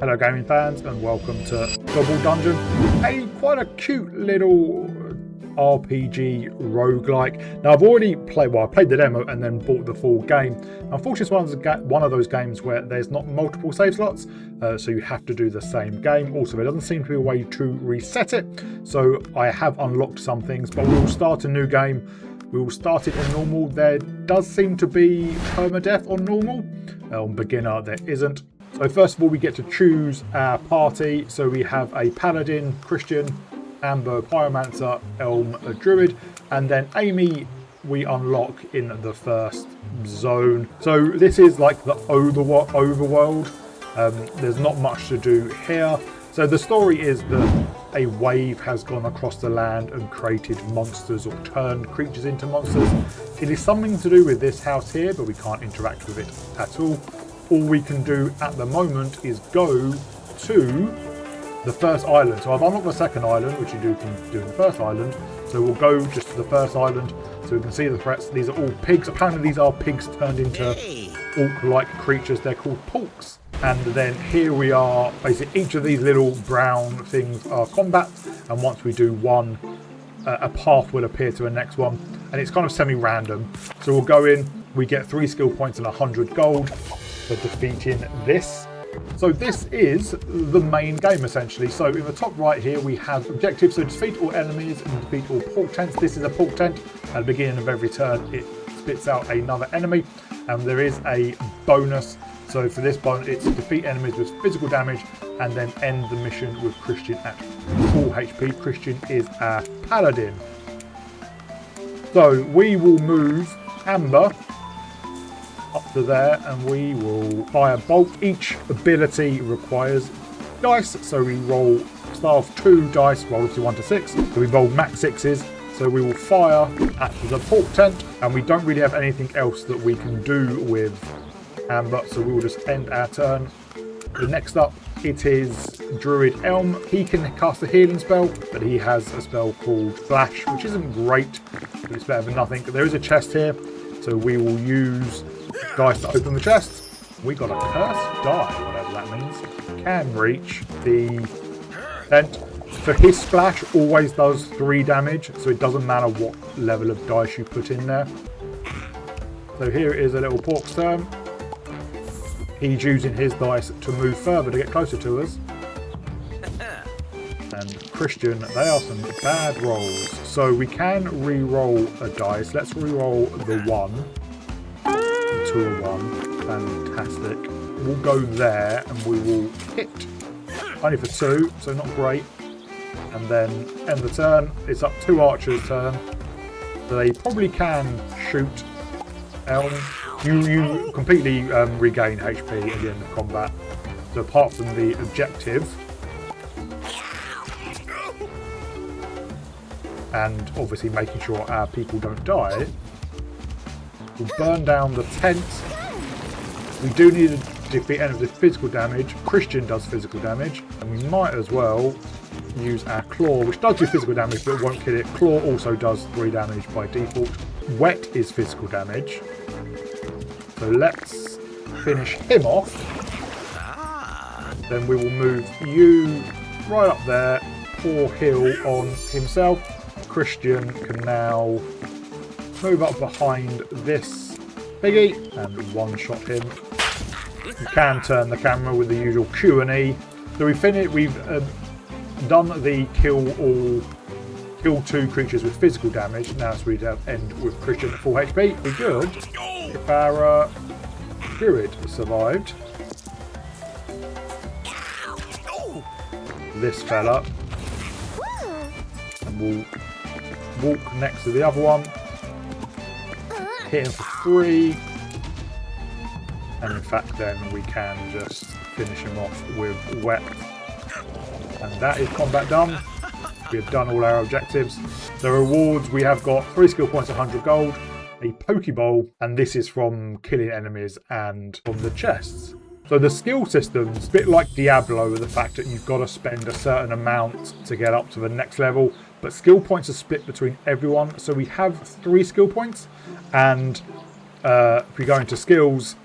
Hello gaming fans and welcome to Dobbel Dungeon, quite a cute little RPG roguelike. Now I've already played, well I played the demo and then bought the full game. Unfortunately it's one of those games where there's not multiple save slots, so you have to do the same game. Also there doesn't seem to be a way to reset it, so I have unlocked some things, but we will start a new game. We will start it on normal. There does seem to be permadeath on normal. On beginner there isn't. So first of all we get to choose our party. So we have a paladin, Christian, Amber, Pyromancer, Elm, a druid, and then Amy we unlock in the first zone. So this is like the overworld. There's not much to do here. So the story is that a wave has gone across the land and created monsters or turned creatures into monsters. It is something to do with this house here, but we can't interact with it at all. All we can do at the moment is go to the first island. So I've unlocked the second island, which you can do in the first island. So we'll go just to the first island so we can see the threats. These are all pigs. Apparently these are pigs turned into orc-like creatures. They're called porks. And then here we are, basically each of these little brown things are combat, and once we do one, a path will appear to the next one, and it's kind of semi-random. So we'll go in, we get 3 skill points and 100 gold for defeating this. So this is the main game essentially. So in the top right here we have objectives, so defeat all enemies and defeat all pork tents. This is a pork tent. At the beginning of every turn it spits out another enemy, and there is a bonus. So for this bonus, it's defeat enemies with physical damage and then end the mission with Christian at full HP. Christian is our paladin. So we will move Amber up to there and we will fire bolt. Each ability requires dice. So we roll start off 2 dice, roll to 1 to 6. So we roll max 6s. So we will fire at the pork tent, and we don't really have anything else that we can do with Amber, so we will just end our turn. The next up, it is Druid Elm. He can cast a healing spell, but he has a spell called Flash, which isn't great, but it's better than nothing. There is a chest here, so we will use dice to open the chest. We got a cursed die, whatever that means. Can reach the tent. So his splash always does 3 damage, so it doesn't matter what level of dice you put in there. So here is a little pork's turn. He's using his dice to move further to get closer to us. And Christian, they are some bad rolls. So we can re-roll a dice. Let's re-roll the 1. 2 or 1. Fantastic. We'll go there and we will hit. Only for 2, so not great. And then end the turn. It's up to Archer's turn. So they probably can shoot Elm. You completely regain HP at the end of combat. So apart from the objective, and obviously making sure our people don't die, we'll burn down the tent. We do need to defeat enemies with physical damage. Christian does physical damage, and we might as well use our claw, which does do physical damage but it won't kill it. Claw also does 3 damage by default. Wet is physical damage. So let's finish him off. Then we will move you right up there. Pour heal on himself. Christian can now move up behind this piggy and one-shot him. You can turn the camera with the usual Q and E. So we've done the kill 2 creatures with physical damage. Now so we end with Christian at full HP. We're good. If our druid survived, this fella, and we'll walk next to the other one, hit him for 3, and in fact then we can just finish him off with wet, and that is combat done. We have done all our objectives. The rewards, we have got 3 skill points, 100 gold, a Pokeball, and this is from killing enemies and from the chests. So the skill system's a bit like Diablo, with the fact that you've got to spend a certain amount to get up to the next level, but skill points are split between everyone. So we have 3 skill points, and if we go into skills,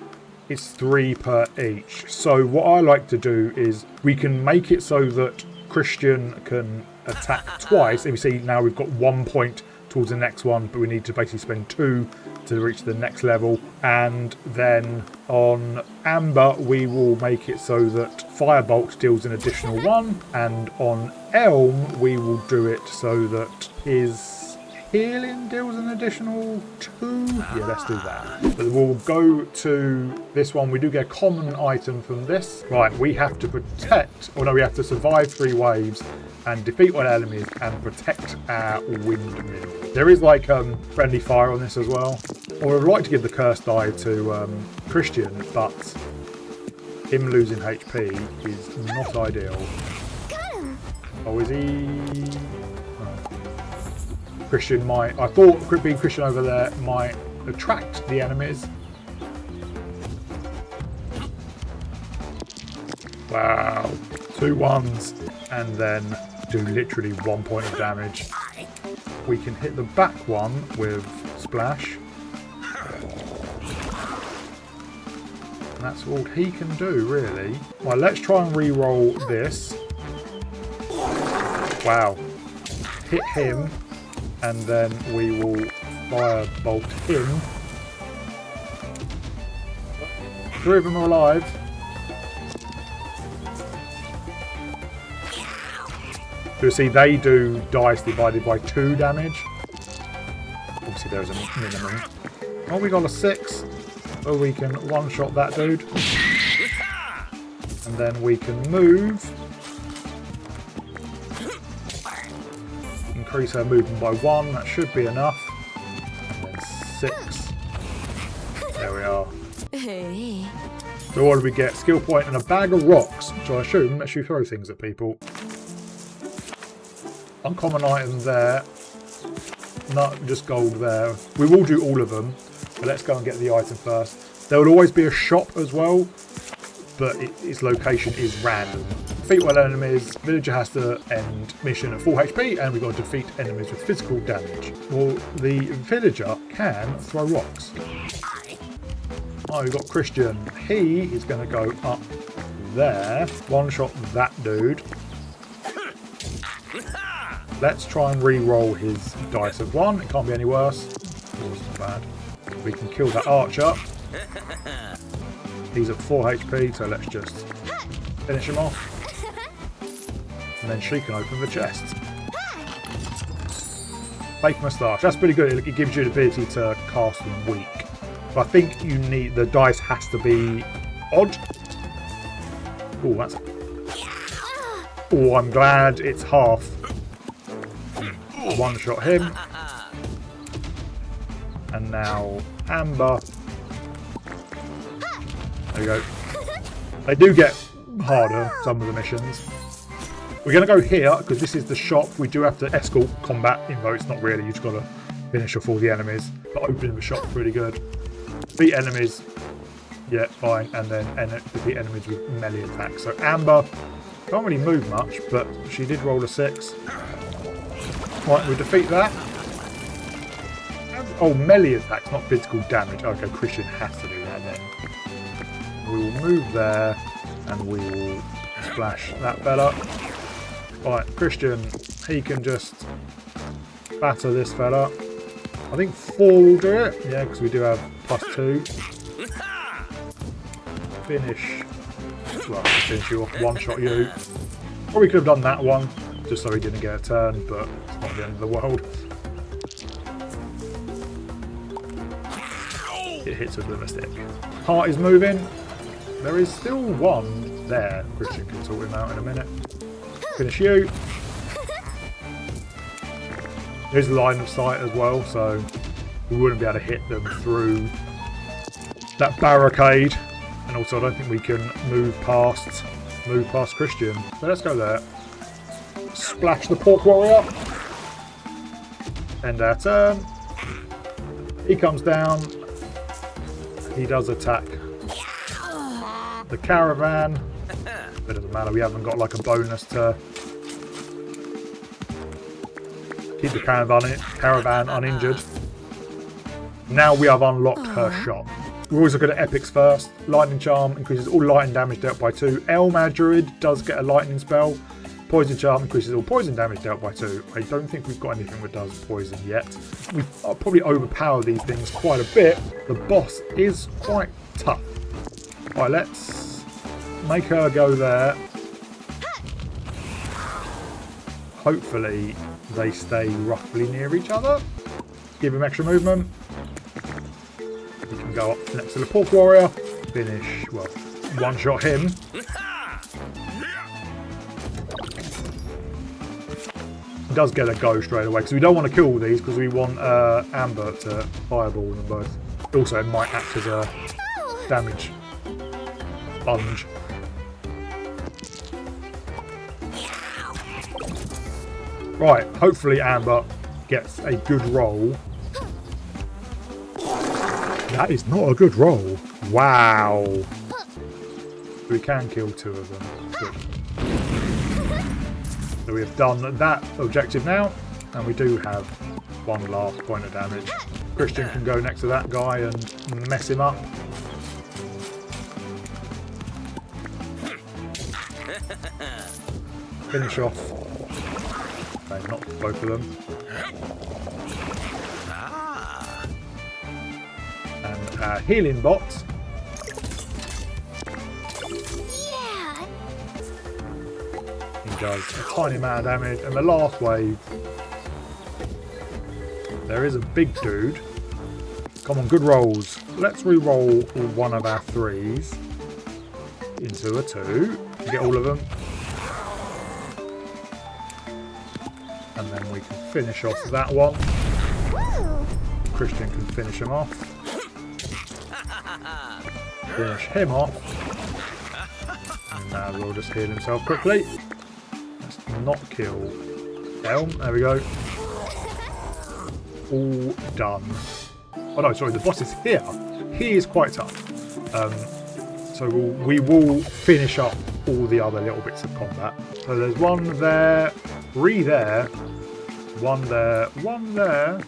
it's 3 per each. So what I like to do is we can make it so that Christian can attack twice. And you see now we've got 1 point towards the next one, but we need to basically spend 2 to reach the next level. And then on Amber we will make it so that Firebolt deals an additional 1, and on Elm we will do it so that his healing deals an additional 2. Yeah, let's do that. But we'll go to this one. We do get a common item from this. Right, we have to protect, or no, we have to survive 3 waves and defeat all enemies and protect our windmill. There is like friendly fire on this as well. Or I'd like to give the cursed die to Christian, but him losing HP is not ideal. Oh, is he? Christian might. I thought being Christian over there might attract the enemies. Wow. 2 1s and then do literally 1 point of damage. We can hit the back one with Splash. And that's all he can do, really. Well, let's try and re-roll this. Wow. Hit him. And then we will Firebolt him. 3 of them are alive. You see, they do dice divided by 2 damage. Obviously, there's a minimum. Oh, we got a 6. So we can one-shot that dude. And then we can move. Increase her movement by 1. That should be enough. And then 6. There we are. So what do we get? Skill point and a bag of rocks, which I assume lets you throw things at people. Uncommon item there. Not just gold there. We will do all of them, but let's go and get the item first. There will always be a shop as well, but its location is random. Defeat all enemies. Villager has to end mission at full HP, and we've got to defeat enemies with physical damage. Well, the villager can throw rocks. Oh, we've got Christian. He is going to go up there. One-shot that dude. Let's try and re-roll his dice of 1. It can't be any worse. Oh, it's not bad. We can kill that archer. He's at 4 HP, so let's just finish him off. And then she can open the chest. Fake moustache. That's pretty good. It gives you the ability to cast them weak. But I think you need... the dice has to be odd. Oh, that's... oh, I'm glad it's half. One-shot him. And now Amber. There we go. They do get harder, some of the missions. We're going to go here, because this is the shop. We do have to escort combat, even though it's not really. You've just got to finish off all the enemies. But opening the shop's pretty good. Beat enemies. Yeah, fine. And then defeat enemies with melee attacks. So Amber can't really move much, but she did roll a 6. Right, we defeat that. Oh, melee attacks, not physical damage. Okay, Christian has to do that then. We will move there, and we will splash that fella. Right, Christian, he can just batter this fella. I think 4 will do it. Yeah, because we do have +2. Finish. Well, finish you off, one-shot you. Or we could have done that one, just so he didn't get a turn, but it's not the end of the world. It hits us with a stick. Heart is moving. There is still 1 there. Christian can sort him out in a minute. Finish you. There's the line of sight as well, so we wouldn't be able to hit them through that barricade. And also, I don't think we can move past Christian. So let's go there. Splash the pork warrior. End our turn. He comes down. He does attack the caravan. It doesn't matter, we haven't got like a bonus to keep the caravan uninjured. Now we have unlocked her shop. We're always looking at epics first. Lightning Charm increases all lightning damage dealt by 2. Elmad Druid does get a lightning spell. Poison Charm increases all poison damage dealt by 2. I don't think we've got anything that does poison yet. We probably overpower these things quite a bit. The boss is quite tough. Right, let's make her go there. Hopefully they stay roughly near each other. Give him extra movement. We can go up next to the Pork Warrior. Finish, well, one-shot him. He does get a go straight away because we don't want to kill all these because we want Amber to fireball them both. Also, it might act as a damage sponge. Right, hopefully Amber gets a good roll. That is not a good roll. Wow. We can kill 2 of them. Good. So we have done that objective now, and we do have 1 last point of damage. Christian can go next to that guy and mess him up. Finish off. Okay, not both of them. And our healing bot. He does a tiny amount of damage. And the last wave, there is a big dude. Come on, good rolls. Let's re-roll one of our 3s into a 2. Get all of them. And then we can finish off that one. Christian can finish him off. Finish him off. And now we'll just heal himself quickly. Let's not kill Elm. There we go. All done. Oh no, sorry, the boss is here. He is quite tough. So we will finish up all the other little bits of combat. So there's 1 there, 3 there, 1 there, 1 there.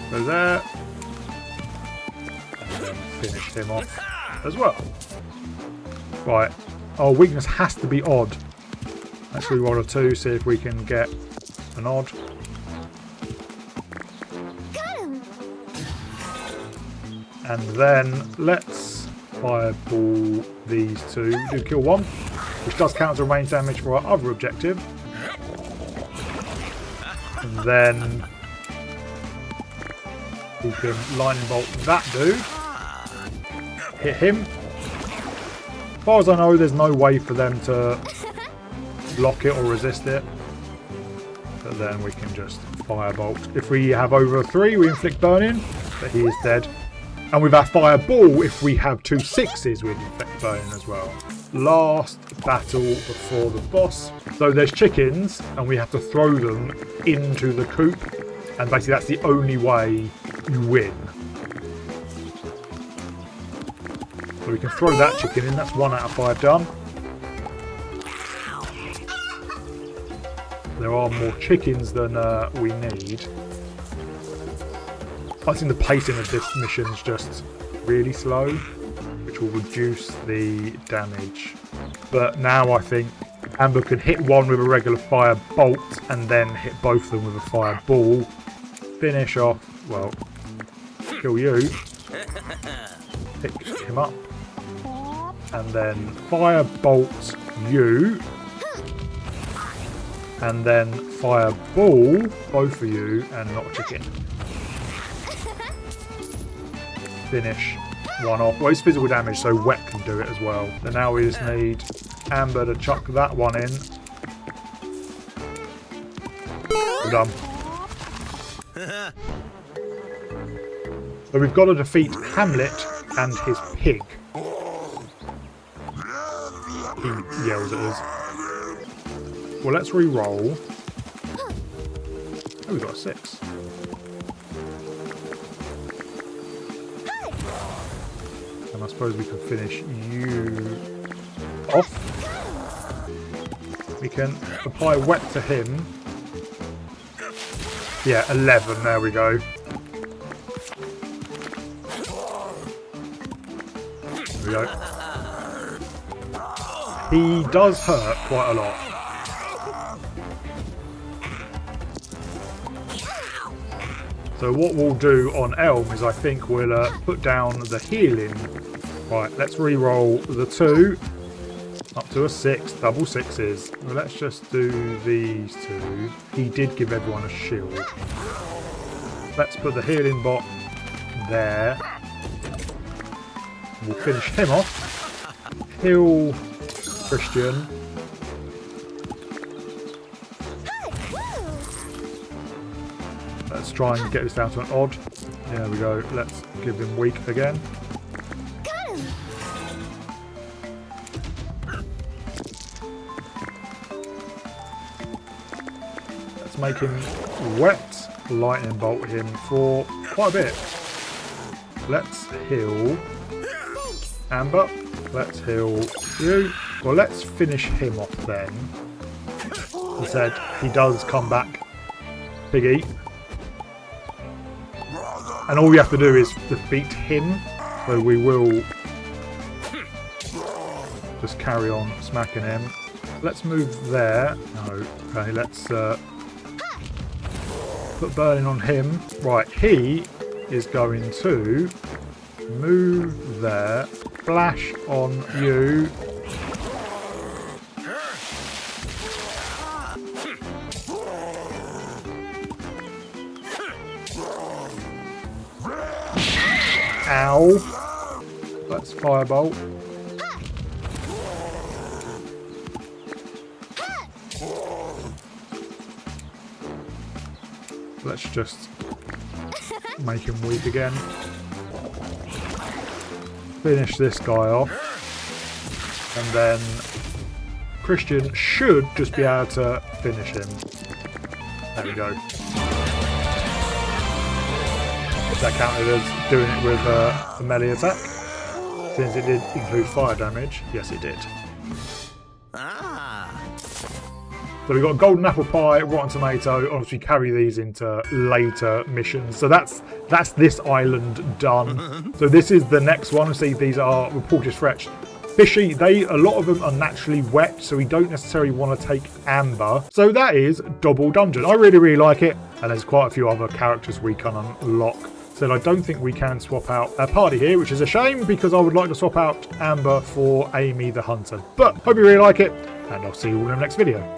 So there. And then finish him off as well. Right. Our weakness has to be odd. Let's re-roll a 2, see if we can get an odd. And then let's fireball these 2. Do kill 1, which does count as range damage for our other objective. And then we can lightning bolt that dude. Hit him. As far as I know, there's no way for them to block it or resist it. But then we can just firebolt. If we have over 3, we inflict burning, but he is dead. And with our fireball, if we have 2 6s, we inflict burning as well. Last battle before the boss. So there's chickens, and we have to throw them into the coop. And basically that's the only way you win. So we can throw that chicken in. That's 1 out of 5 done. There are more chickens than we need. I think the pacing of this mission is just really slow, which will reduce the damage. But now I think Amber can hit 1 with a regular fire bolt and then hit both of them with a fireball. Finish off, well, kill you. Pick him up. And then firebolt you. And then fireball both of you and not a chicken. Finish 1 off. Well, it's physical damage, so wet can do it as well. So now we just need Amber to chuck that one in. We're done. So we've got to defeat Hamlet and his pig. He yells at us. Well, let's re-roll. Oh, we got a 6. And I suppose we can finish you off. We can apply wet to him. Yeah, 11. There we go. go. He does hurt quite a lot. So what we'll do on Elm is I think we'll put down the healing. Right, let's re-roll the 2 up to a 6, double 6s. Well, let's just do these 2. He did give everyone a shield. Let's put the healing bot there. We'll finish him off. Heal Christian. Let's try and get this down to an odd. There we go. Let's give him weak again. Let's make him wet. Lightning bolt him for quite a bit. Let's heal Amber. Let's heal you. Well, let's finish him off then. He said he does come back. Piggy. And all we have to do is defeat him. So we will just carry on smacking him. Let's move there. No. Okay, let's put burning on him. Right, he is going to move there. Flash on you. Ow. Let's firebolt. Let's just make him weak again. Finish this guy off. And then Christian should just be able to finish him. There we go. If that counted as doing it with a melee attack. Since it did include fire damage. Yes, it did. So we've got golden apple pie, rotten tomato. Obviously, carry these into later missions. So that's this island done. So this is the next one. See, these are reported fresh. Fishy, a lot of them are naturally wet, so we don't necessarily want to take Amber. So that is Dobbel Dungeon. I really like it, and there's quite a few other characters we can unlock. So I don't think we can swap out a party here, which is a shame because I would like to swap out Amber for Amy the Hunter. But hope you really like it, and I'll see you all in the next video.